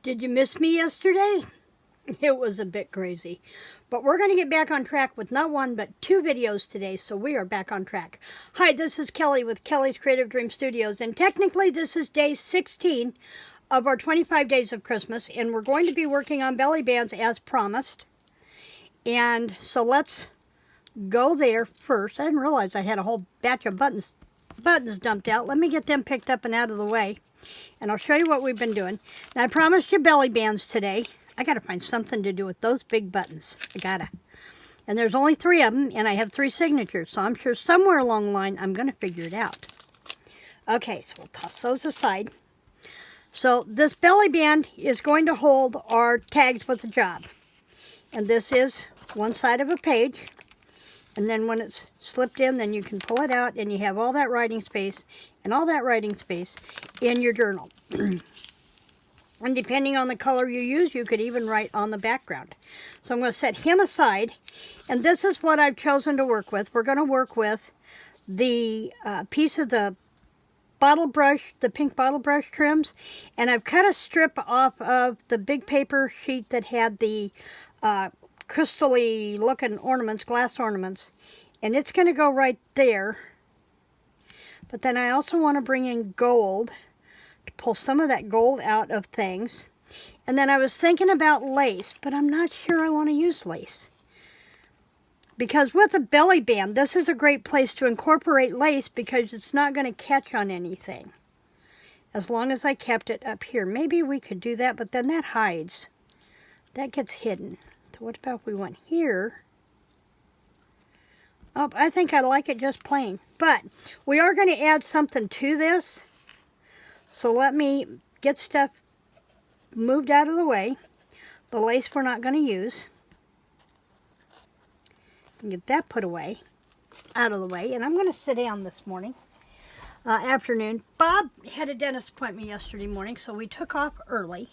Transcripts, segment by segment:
Did you miss me yesterday? It was a bit crazy. But we're going to get back on track with not one, but two videos today, so we are back on track. Hi, this is Kelly with Kelly's Creative Dream Studios, and technically this is day 16 of our 25 days of Christmas, and we're going to be working on belly bands as promised. And so let's go there first. I didn't realize I had a whole batch of buttons dumped out. Let me get them picked up and out of the way, and I'll show you what we've been doing. Now, I promised you belly bands today. I gotta find something to do with those big buttons. I gotta. And there's only 3 of them, and I have 3 signatures, so I'm sure somewhere along the line I'm gonna figure it out. Okay, so we'll toss those aside. So this belly band is going to hold our tags with the job. And this is one side of a page. And then when it's slipped in, then you can pull it out, and you have all that writing space and all that writing space in your journal. And depending on the color you use, you could even write on the background. So I'm going to set him aside, and this is what I've chosen to work with. We're going to work with the piece of the bottle brush, the pink bottle brush trims, and I've cut a strip off of the big paper sheet that had the crystal-y looking ornaments, glass ornaments, and it's going to go right there. But then I also want to bring in gold, pull some of that gold out of things. And then I was thinking about lace, but I'm not sure I want to use lace. Because with a belly band, this is a great place to incorporate lace because it's not going to catch on anything. As long as I kept it up here. Maybe we could do that, but then that hides. That gets hidden. So what about if we went here? Oh, I think I like it just plain. But we are going to add something to this. So let me get stuff moved out of the way. The lace we're not going to use. Get that put away, out of the way. And I'm going to sit down this afternoon. Bob had a dentist appointment yesterday morning, so we took off early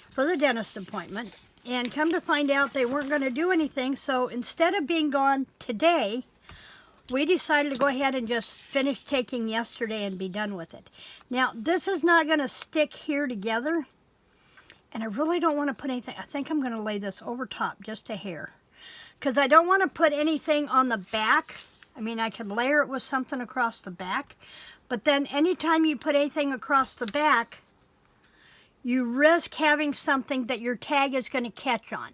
for the dentist appointment. And come to find out they weren't going to do anything. So instead of being gone today, we decided to go ahead and just finish taking yesterday and be done with it. Now, this is not going to stick here together. And I really don't want to put anything. I think I'm going to lay this over top just a hair. Because I don't want to put anything on the back. I mean, I could layer it with something across the back. But then anytime you put anything across the back, you risk having something that your tag is going to catch on.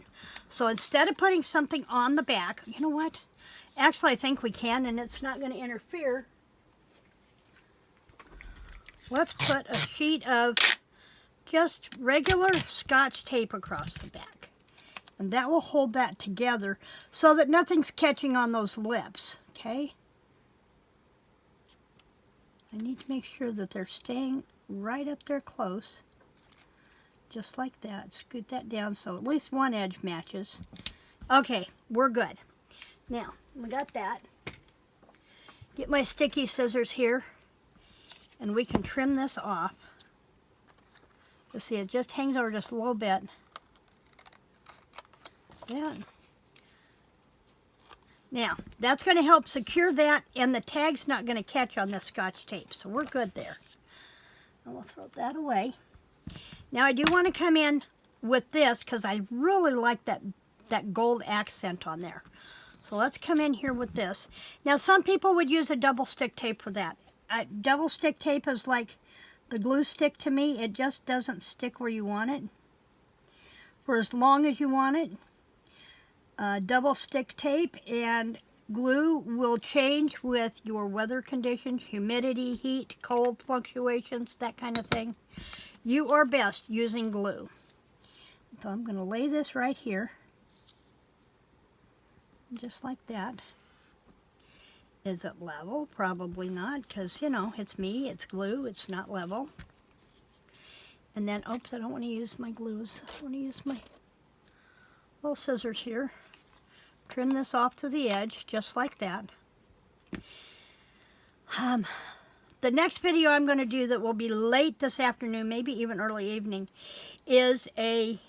So instead of putting something on the back, you know what? Actually, I think we can, and it's not going to interfere. Let's put a sheet of just regular Scotch tape across the back. And that will hold that together so that nothing's catching on those lips, okay? I need to make sure that they're staying right up there close. Just like that. Scoot that down so at least one edge matches. Okay, we're good. Now, we got that. Get my sticky scissors here, and we can trim this off. You see, it just hangs over just a little bit. Yeah. Now, that's going to help secure that, and the tag's not going to catch on this Scotch tape, so we're good there. And we'll throw that away. Now, I do want to come in with this because I really like that gold accent on there. So let's come in here with this. Now, some people would use a double stick tape for that. Double stick tape is like the glue stick to me. It just doesn't stick where you want it for as long as you want it. Double stick tape and glue will change with your weather conditions, humidity, heat, cold fluctuations, that kind of thing. You are best using glue. So I'm going to lay this right here. Just like that. Is it level? Probably not, because, you know, it's me, it's glue, it's not level. And then, oops, I don't want to use my glues. I want to use my little scissors here. Trim this off to the edge, just like that. The next video I'm going to do that will be late this afternoon, maybe even early evening, is a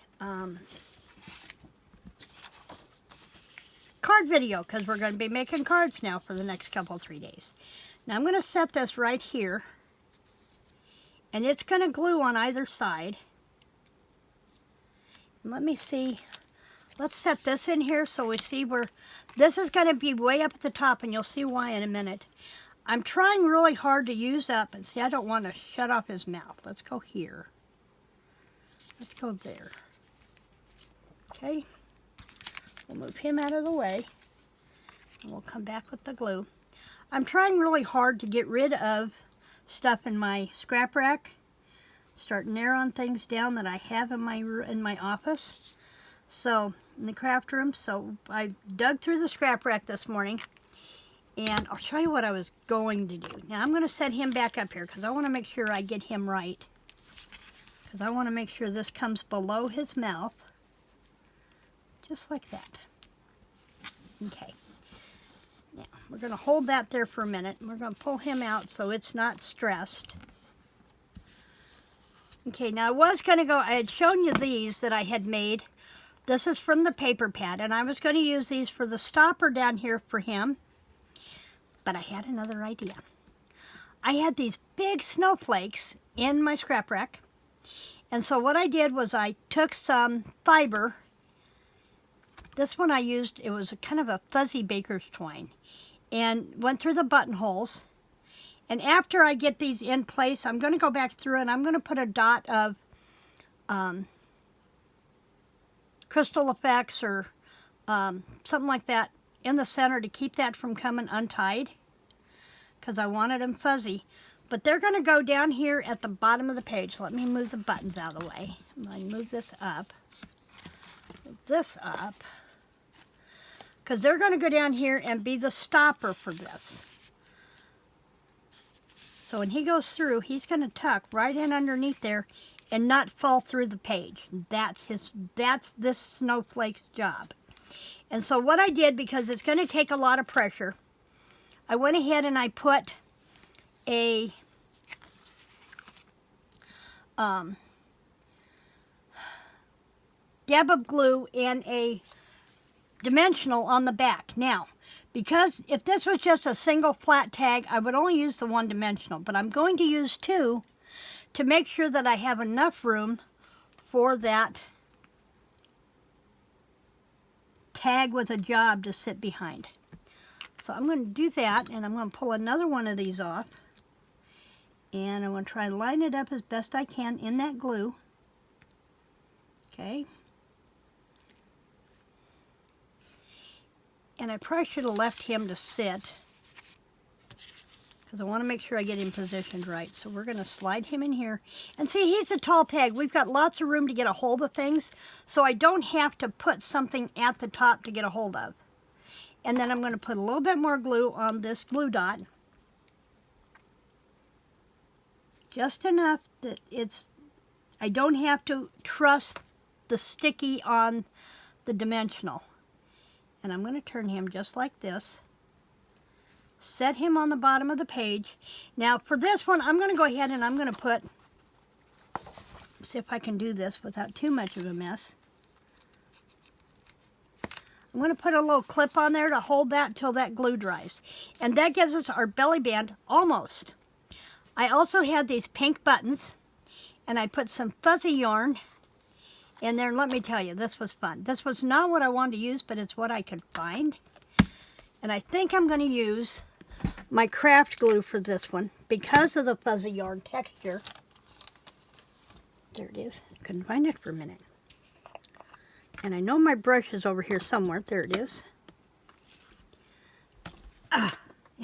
card video, because we're going to be making cards now for the next 3 days. Now I'm going to set this right here, and it's going to glue on either side. Let me see. Let's set this in here so we see where, this is going to be way up at the top, and you'll see why in a minute. I'm trying really hard to use up, and see, I don't want to shut off his mouth. Let's go here. Let's go there. Okay. We'll move him out of the way, and we'll come back with the glue. I'm trying really hard to get rid of stuff in my scrap rack. Starting there on things down that I have in my office. So, in the craft room. So, I dug through the scrap rack this morning. And I'll show you what I was going to do. Now, I'm going to set him back up here because I want to make sure I get him right. Because I want to make sure this comes below his mouth. Just like that. Okay. Now, we're going to hold that there for a minute. We're going to pull him out so it's not stressed. Okay, now I was going to go, I had shown you these that I had made. This is from the paper pad, and I was going to use these for the stopper down here for him. But I had another idea. I had these big snowflakes in my scrap rack. And so what I did was I took some fiber. This one I used, it was kind of a fuzzy baker's twine. And went through the buttonholes. And after I get these in place, I'm going to go back through and I'm going to put a dot of crystal effects or something like that in the center to keep that from coming untied. Because I wanted them fuzzy. But they're going to go down here at the bottom of the page. Let me move the buttons out of the way. I'm going to move this up. Move this up. Because they're going to go down here and be the stopper for this. So when he goes through, he's going to tuck right in underneath there and not fall through the page. That's this snowflake's job. And so what I did, because it's going to take a lot of pressure, I went ahead and I put a dab of glue and a dimensional on the back. Now, because if this was just a single flat tag, I would only use the one dimensional, but I'm going to use two to make sure that I have enough room for that tag with a job to sit behind. So I'm going to do that, and I'm going to pull another one of these off, and I'm going to try to line it up as best I can in that glue. Okay. And I probably should have left him to sit because I want to make sure I get him positioned right. So we're going to slide him in here. And see, he's a tall tag. We've got lots of room to get a hold of things, so I don't have to put something at the top to get a hold of. And then I'm going to put a little bit more glue on this glue dot. Just enough that I don't have to trust the sticky on the dimensional. And I'm going to turn him just like this. Set him on the bottom of the page. Now for this one, I'm going to go ahead and I'm going to put, see if I can do this without too much of a mess. I'm going to put a little clip on there to hold that until that glue dries. And that gives us our belly band almost. I also had these pink buttons, and I put some fuzzy yarn in there. And let me tell you, this was fun. This was not what I wanted to use, but it's what I could find. And I think I'm going to use my craft glue for this one because of the fuzzy yarn texture. There it is. Couldn't find it for a minute. And I know my brush is over here somewhere. There it is. Ah,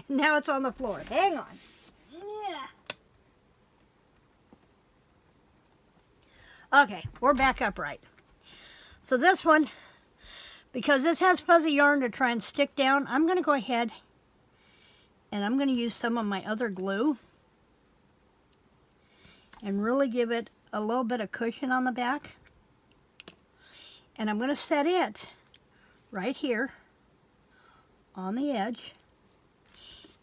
now it's on the floor. Hang on. Yeah. Okay, we're back upright. So this one, because this has fuzzy yarn to try and stick down, I'm going to go ahead and I'm going to use some of my other glue and really give it a little bit of cushion on the back. And I'm going to set it right here on the edge.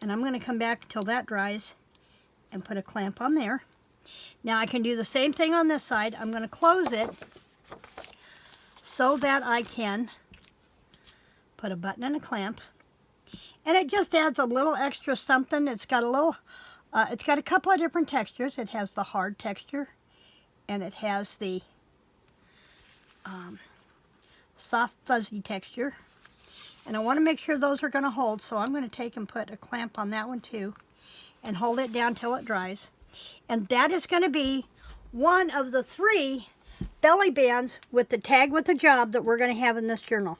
And I'm going to come back until that dries and put a clamp on there. Now I can do the same thing on this side. I'm going to close it so that I can put a button and a clamp. And it just adds a little extra something. It's got a couple of different textures. It has the hard texture and it has the soft fuzzy texture. And I want to make sure those are going to hold, so I'm going to take and put a clamp on that one too and hold it down till it dries. And that is going to be one of the 3 belly bands with the tag with the job that we're going to have in this journal.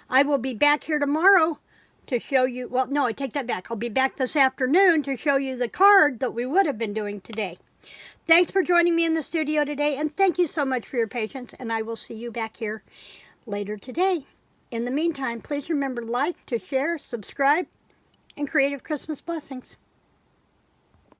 I will be back here tomorrow to show you, well, no, I take that back. I'll be back this afternoon to show you the card that we would have been doing today. Thanks for joining me in the studio today, and thank you so much for your patience, and I will see you back here later today. In the meantime, please remember to like, to share, subscribe, and creative Christmas blessings.